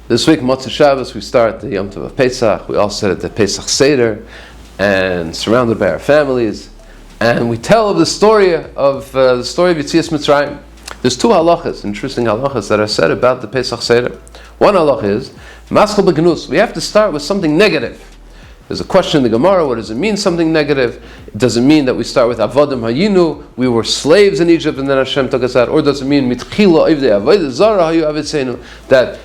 This week, Motzei Shabbos, we start the Yom Tov of Pesach. We all sit at the Pesach Seder and surrounded by our families. And we tell of the story of Yetzias Mitzrayim. There's two halachas, interesting halachas, that are said about the Pesach Seder. One halacha is, Maschel B'Gnus. We have to start with something negative. There's a question in the Gemara, what does it mean, something negative? Does it mean that we start with Avodim Hayinu, we were slaves in Egypt and then Hashem took us out? Or does it mean Mitchila Ivdei Avodah Zara Hayu Avitzenu, that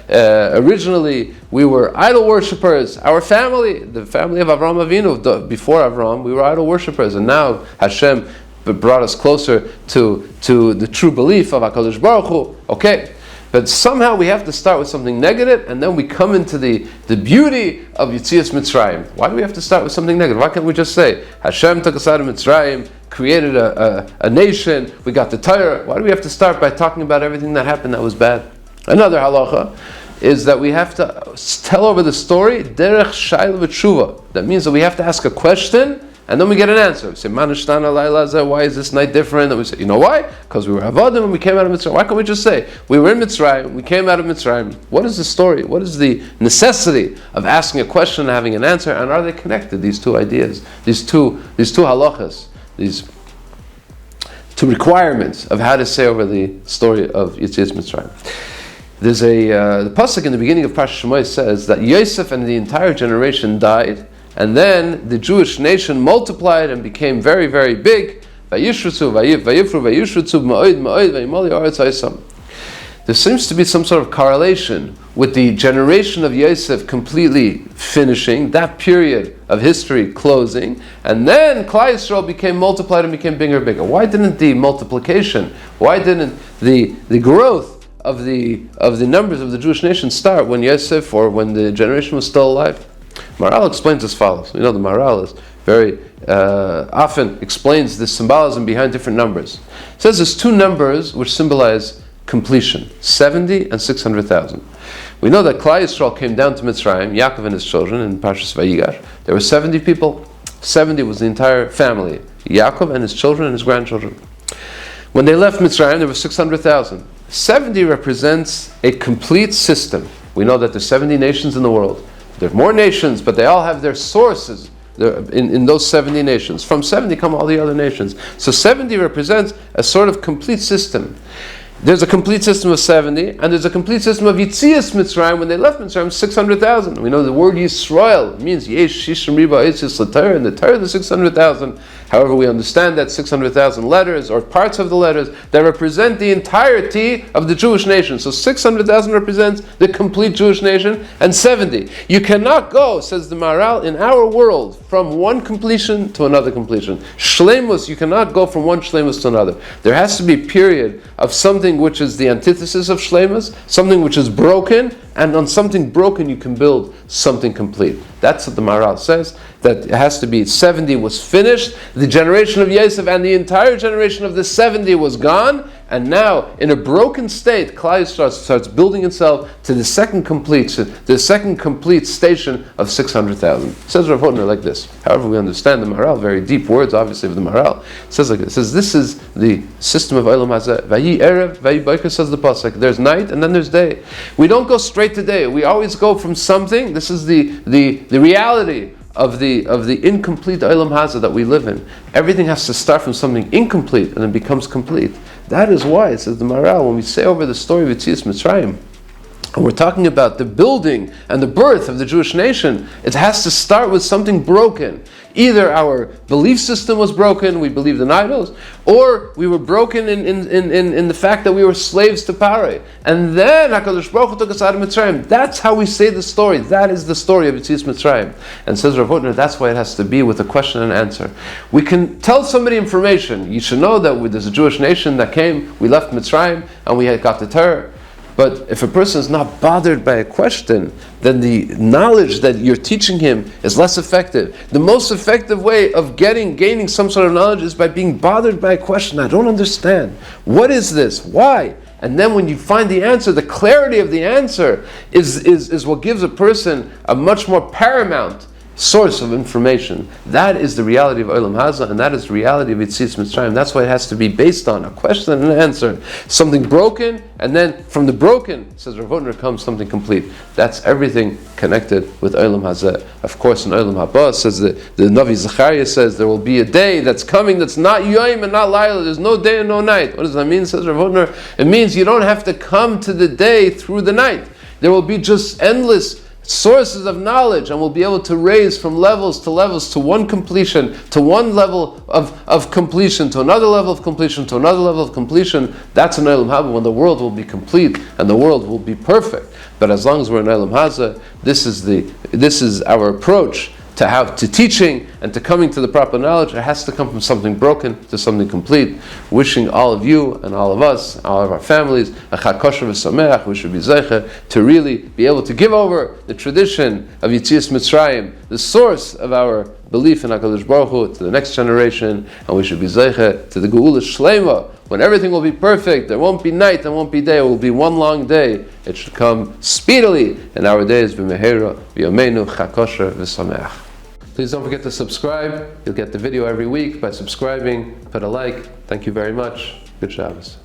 originally we were idol worshippers, our family, the family of Avraham Avinu, before Avraham, we were idol worshippers, and now Hashem brought us closer to the true belief of HaKadosh Baruch Hu. Okay. But somehow we have to start with something negative, and then we come into the beauty of Yetzias Mitzrayim. Why do we have to start with something negative? Why can't we just say, Hashem took us out of Mitzrayim, created a nation, we got the Torah? Why do we have to start by talking about everything that happened that was bad? Another halacha is that we have to tell over the story, derech shayla v'tshuva. That means that we have to ask a question, and then we get an answer. We say, why is this night different? And we say, you know why? Because we were Avodim and we came out of Mitzrayim. Why can't we just say, we were in Mitzrayim, we came out of Mitzrayim? What is the story? What is the necessity of asking a question and having an answer? And are they connected, these two ideas? These two halachas, these two requirements of how to say over the story of Yetzias Mitzrayim. There's the pasuk in the beginning of Parashat Shemot says that Yosef and the entire generation died, and then the Jewish nation multiplied and became very, very big. There seems to be some sort of correlation with the generation of Yosef completely finishing, that period of history closing, and then Klal Yisrael became multiplied and became bigger and bigger. Why didn't the multiplication, why didn't the growth of the numbers of the Jewish nation start when Yosef, or when the generation was still alive? Maharal explains as follows. You know, the Maharal is very often explains this symbolism behind different numbers. It says there's two numbers which symbolize completion, 70 and 600,000. We know that Klal Yisrael came down to Mitzrayim, Yaakov and his children, in Parshas Vayigash. There were 70 people. 70 was the entire family, Yaakov and his children and his grandchildren. When they left Mitzrayim, there were 600,000. 70 represents a complete system. We know that there's 70 nations in the world. There are more nations, but they all have their sources in those 70 nations. From 70 come all the other nations. So 70 represents a sort of complete system. There's a complete system of 70, and there's a complete system of Yetzias Mitzrayim. When they left Mitzrayim, 600,000. We know the word Yisrael means Yesh Shishim Riba Eitzis L'Torah, and the Torah is 600,000. However, we understand that 600,000 letters, or parts of the letters, that represent the entirety of the Jewish nation. So 600,000 represents the complete Jewish nation, and 70. You cannot go, says the Maharal, in our world, from one completion to another completion. Shleimus, you cannot go from one shleimus to another. There has to be a period of something which is the antithesis of shleimus, something which is broken, and on something broken you can build something complete. That's what the Maharal says, that it has to be 70 was finished, the generation of Yosef and the entire generation of the 70 was gone, and now in a broken state, Klal Yisrael starts building itself to the second complete station of 600,000. Says Rav Hutner like this. However, we understand the Maharal, very deep words obviously of the Maharal. It says like this. It says this is the system of Olam Hazeh. Vayi Erev, Vayi Boker, says the pasuk. There's night and then there's day. We don't go straight to day. We always go from something. This is the reality of the incomplete Olam Hazeh that we live in. Everything has to start from something incomplete and then becomes complete. That is why, it says the Maharal, when we say over the story of Yetzias Mitzrayim, and we're talking about the building and the birth of the Jewish nation, it has to start with something broken. Either our belief system was broken, we believed in idols, or we were broken in the fact that we were slaves to Paroi. And then HaKadosh Baruch Hu took us out of Mitzrayim. That's how we say the story. That is the story of Yetzias Mitzrayim. And says Rav Hutner, that's why it has to be with a question and answer. We can tell somebody information. You should know that there's a Jewish nation that came, we left Mitzrayim, and we had got the Torah. But if a person is not bothered by a question, then the knowledge that you're teaching him is less effective. The most effective way of gaining some sort of knowledge is by being bothered by a question. I don't understand. What is this? Why? And then when you find the answer, the clarity of the answer is what gives a person a much more paramount source of information. That is the reality of Olam Hazeh, and that is the reality of Yetzias Mitzrayim. That's what it has to be based on, a question and an answer. Something broken, and then from the broken, says Rav Hutner, comes something complete. That's everything connected with Olam Hazeh. Of course, in Olam Haba, says the Navi Zechariah says there will be a day that's coming that's not Yom and not Laila. There's no day and no night. What does that mean, says Rav Hutner? It means you don't have to come to the day through the night. There will be just endless sources of knowledge, and we'll be able to raise from levels to one completion, to one level of completion, to another level of completion, to another level of completion. That's an Olam Haba, when the world will be complete and the world will be perfect. But as long as we're in Olam Hazeh, this is our approach to teaching and to coming to the proper knowledge. It has to come from something broken to something complete. Wishing all of you and all of us, all of our families, a Chag Kosher v'Sameach. We should be zeicha to really be able to give over the tradition of Yetzias Mitzrayim, the source of our belief in HaKadosh Baruch Hu, to the next generation, and we should be zeicha to the Geula Shlema, when everything will be perfect. There won't be night, there won't be day, it will be one long day. It should come speedily in our days. B'mehera v'yameinu Chag Kosher v'Sameach. Please don't forget to subscribe. You'll get the video every week by subscribing. Put a like. Thank you very much. Good Shabbos.